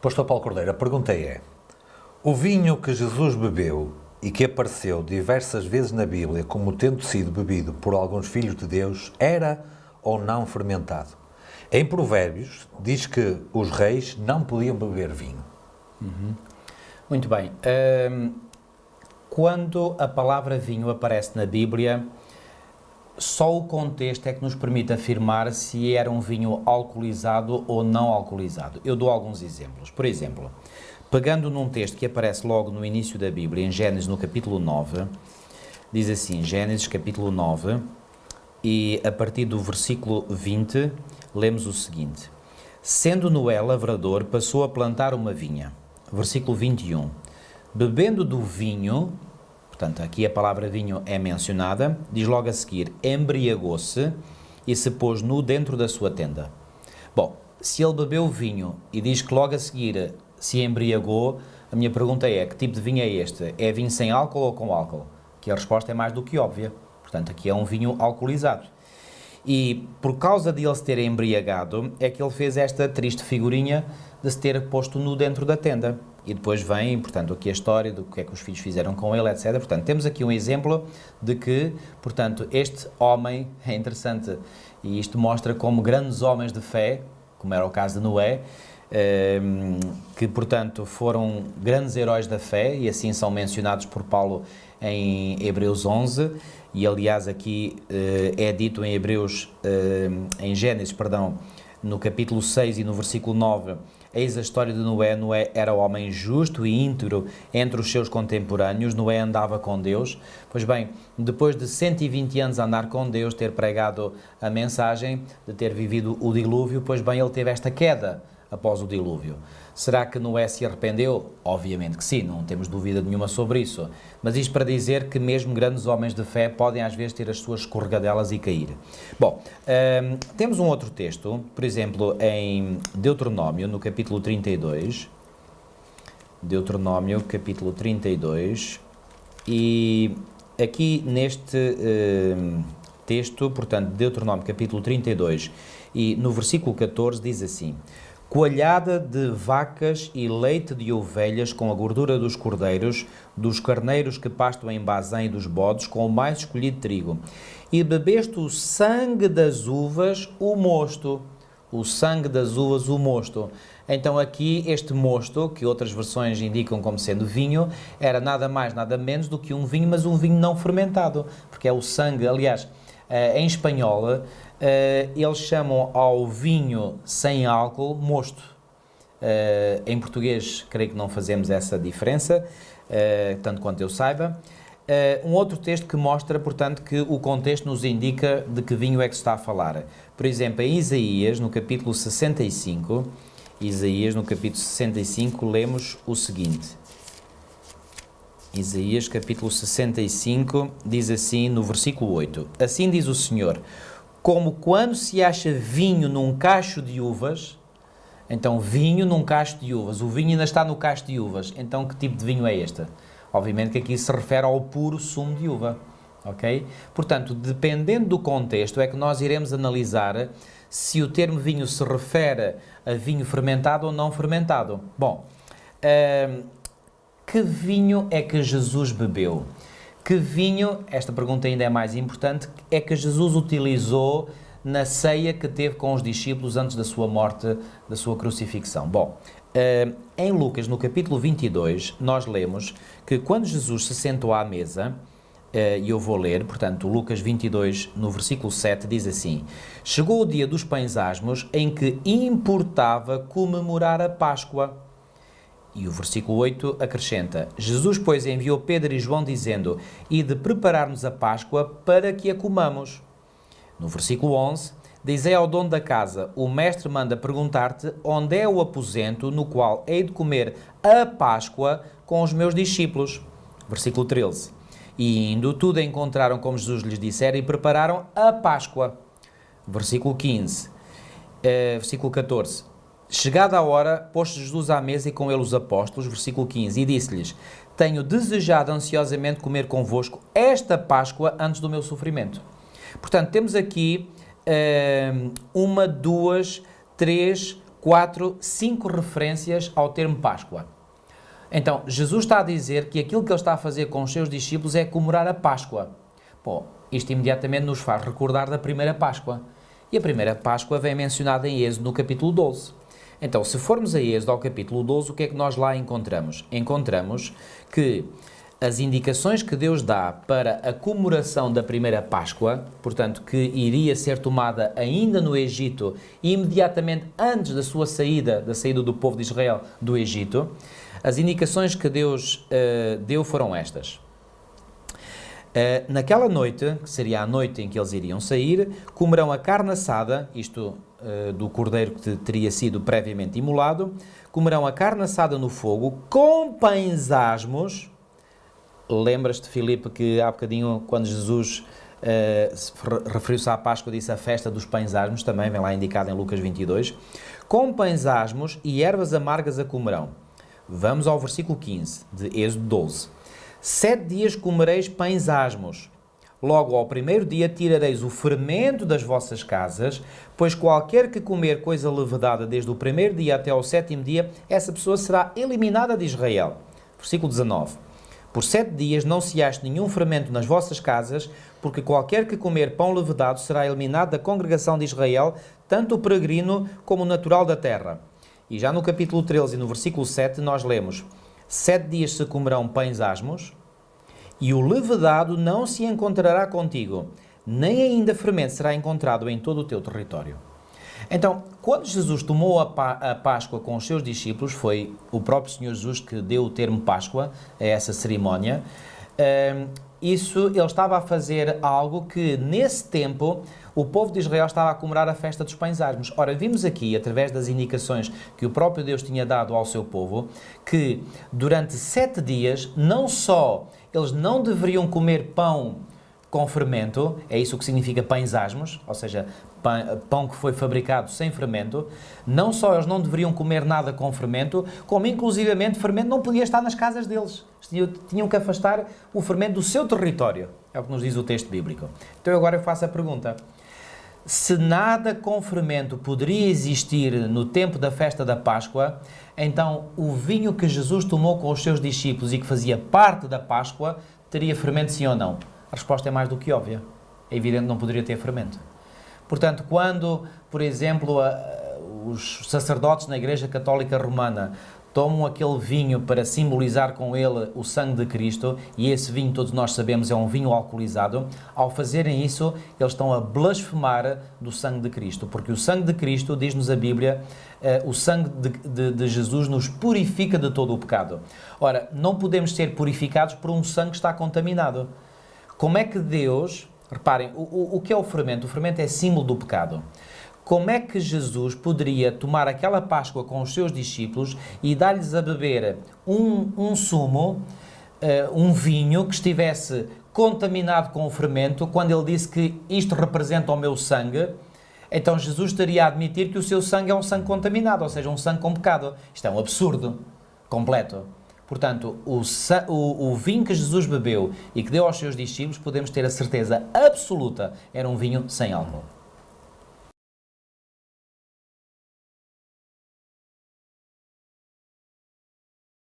Pastor Paulo Cordeiro, a pergunta é: o vinho que Jesus bebeu e que apareceu diversas vezes na Bíblia como tendo sido bebido por alguns filhos de Deus, era ou não fermentado? Em Provérbios diz que os reis não podiam beber vinho. Muito bem. Quando a palavra vinho aparece na Bíblia, só o contexto é que nos permite afirmar se era um vinho alcoolizado ou não alcoolizado. Eu dou alguns exemplos. Por exemplo, pegando num texto que aparece logo no início da Bíblia, em Gênesis, no capítulo 9, diz assim, Gênesis, capítulo 9, e a partir do versículo 20, lemos o seguinte: Sendo Noé lavrador, passou a plantar uma vinha. Versículo 21. Bebendo do vinho, portanto, aqui a palavra vinho é mencionada, diz logo a seguir, embriagou-se e se pôs nu dentro da sua tenda. Bom, se ele bebeu vinho e diz que logo a seguir se embriagou, a minha pergunta é, que tipo de vinho é este? É vinho sem álcool ou com álcool? Que a resposta é mais do que óbvia. Portanto, aqui é um vinho alcoolizado. E por causa de ele se ter embriagado, é que ele fez esta triste figurinha de se ter posto nu dentro da tenda. E depois vem, portanto, aqui a história do que é que os filhos fizeram com ele, etc. Portanto, temos aqui um exemplo de que, portanto, este homem, é interessante, e isto mostra como grandes homens de fé, como era o caso de Noé, que, portanto, foram grandes heróis da fé, e assim são mencionados por Paulo em Hebreus 11, e aliás aqui é dito em Hebreus, em Gênesis, perdão, no capítulo 6 e no versículo 9, eis a história de Noé. Noé era homem justo e íntegro entre os seus contemporâneos. Noé andava com Deus. Pois bem, depois de 120 anos a andar com Deus, ter pregado a mensagem, de ter vivido o dilúvio, pois bem, ele teve esta queda após o dilúvio. Será que Noé se arrependeu? Obviamente que sim, não temos dúvida nenhuma sobre isso. Mas isto para dizer que mesmo grandes homens de fé podem às vezes ter as suas escorregadelas e cair. Bom, temos um outro texto, por exemplo, em Deuteronômio, no capítulo 32. Deuteronômio, capítulo 32. E aqui neste texto, portanto, Deuteronômio, capítulo 32, e no versículo 14 diz assim: coalhada de vacas e leite de ovelhas com a gordura dos cordeiros, dos carneiros que pastam em Bazã e dos bodes, com o mais escolhido trigo. E bebeste o sangue das uvas, o mosto. O sangue das uvas, o mosto. Então aqui este mosto, que outras versões indicam como sendo vinho, era nada mais, nada menos do que um vinho, mas um vinho não fermentado, porque é o sangue, aliás, em espanhol, eles chamam ao vinho sem álcool mosto. Em português, creio que não fazemos essa diferença, tanto quanto eu saiba. Um outro texto que mostra, portanto, que o contexto nos indica de que vinho é que se está a falar. Por exemplo, em Isaías, no capítulo 65, Isaías, no capítulo 65, lemos o seguinte. Isaías, capítulo 65, diz assim no versículo 8: Assim diz o Senhor, como quando se acha vinho num cacho de uvas. Então, vinho num cacho de uvas. O vinho ainda está no cacho de uvas. Então, que tipo de vinho é este? Obviamente que aqui se refere ao puro sumo de uva. Ok? Portanto, dependendo do contexto, é que nós iremos analisar se o termo vinho se refere a vinho fermentado ou não fermentado. Bom, que vinho é que Jesus bebeu? Que vinho, esta pergunta ainda é mais importante, é que Jesus utilizou na ceia que teve com os discípulos antes da sua morte, da sua crucifixão? Bom, em Lucas, no capítulo 22, nós lemos que quando Jesus se sentou à mesa, e eu vou ler, portanto, Lucas 22, no versículo 7, diz assim: chegou o dia dos pães asmos, em que importava comemorar a Páscoa. E o versículo 8 acrescenta: Jesus, pois, enviou Pedro e João, dizendo: ide preparar-nos a Páscoa para que a comamos. No versículo 11, dizei ao dono da casa: o mestre manda perguntar-te onde é o aposento no qual hei de comer a Páscoa com os meus discípulos. Versículo 13. E indo, tudo encontraram como Jesus lhes dissera e prepararam a Páscoa. Versículo 15. Versículo 14. Chegada a hora, pôs-se Jesus à mesa e com ele os apóstolos. Versículo 15. E disse-lhes: tenho desejado ansiosamente comer convosco esta Páscoa antes do meu sofrimento. Portanto, temos aqui uma, duas, três, 5 referências ao termo Páscoa. Então, Jesus está a dizer que aquilo que ele está a fazer com os seus discípulos é comemorar a Páscoa. Bom, isto imediatamente nos faz recordar da primeira Páscoa. E a primeira Páscoa vem mencionada em Êxodo no capítulo 12. Então, se formos a Êxodo ao capítulo 12, o que é que nós lá encontramos? Encontramos que as indicações que Deus dá para a comemoração da primeira Páscoa, portanto, que iria ser tomada ainda no Egito, imediatamente antes da sua saída, da saída do povo de Israel do Egito, as indicações que Deus deu foram estas. Naquela noite, que seria a noite em que eles iriam sair, comerão a carne assada, isto do cordeiro que teria sido previamente imolado, comerão a carne assada no fogo, com pães asmos. Lembras-te, Filipe, que há bocadinho, quando Jesus referiu-se à Páscoa, disse a festa dos pães asmos, também vem lá indicado em Lucas 22, com pães asmos e ervas amargas a comerão. Vamos ao versículo 15 de Êxodo 12. 7 dias comereis pães asmos. Logo ao primeiro dia tirareis o fermento das vossas casas, pois qualquer que comer coisa levedada desde o primeiro dia até ao 7º dia, essa pessoa será eliminada de Israel. Versículo 19. Por 7 dias não se ache nenhum fermento nas vossas casas, porque qualquer que comer pão levedado será eliminado da congregação de Israel, tanto o peregrino como o natural da terra. E já no capítulo 13 e no versículo 7 nós lemos: 7 dias se comerão pães asmos, e o levedado não se encontrará contigo, nem ainda fermento será encontrado em todo o teu território. Então, quando Jesus tomou a Páscoa com os seus discípulos, foi o próprio Senhor Jesus que deu o termo Páscoa a essa cerimónia, ele estava a fazer algo que, nesse tempo, o povo de Israel estava a comemorar a festa dos pães asmos. Ora, vimos aqui, através das indicações que o próprio Deus tinha dado ao seu povo, que durante 7 dias, não só eles não deveriam comer pão com fermento, é isso que significa pães asmos, ou seja, pão que foi fabricado sem fermento, não só eles não deveriam comer nada com fermento, como inclusivamente fermento não podia estar nas casas deles. Tinham que afastar o fermento do seu território, é o que nos diz o texto bíblico. Então agora eu faço a pergunta: se nada com fermento poderia existir no tempo da festa da Páscoa, então o vinho que Jesus tomou com os seus discípulos e que fazia parte da Páscoa, teria fermento sim ou não? A resposta é mais do que óbvia. É evidente que não poderia ter fermento. Portanto, quando, por exemplo, os sacerdotes na Igreja Católica Romana tomam aquele vinho para simbolizar com ele o sangue de Cristo, e esse vinho, todos nós sabemos, é um vinho alcoolizado, ao fazerem isso, eles estão a blasfemar do sangue de Cristo, porque o sangue de Cristo, diz-nos a Bíblia, o sangue de Jesus nos purifica de todo o pecado. Ora, não podemos ser purificados por um sangue que está contaminado. Como é que Deus... Reparem, o que é o fermento? O fermento é símbolo do pecado. Como é que Jesus poderia tomar aquela Páscoa com os seus discípulos e dar-lhes a beber um sumo, um vinho que estivesse contaminado com o fermento, quando ele disse que isto representa o meu sangue? Então Jesus estaria a admitir que o seu sangue é um sangue contaminado, ou seja, um sangue com pecado. Isto é um absurdo completo. Portanto, o vinho que Jesus bebeu e que deu aos seus discípulos, podemos ter a certeza absoluta, era um vinho sem álcool.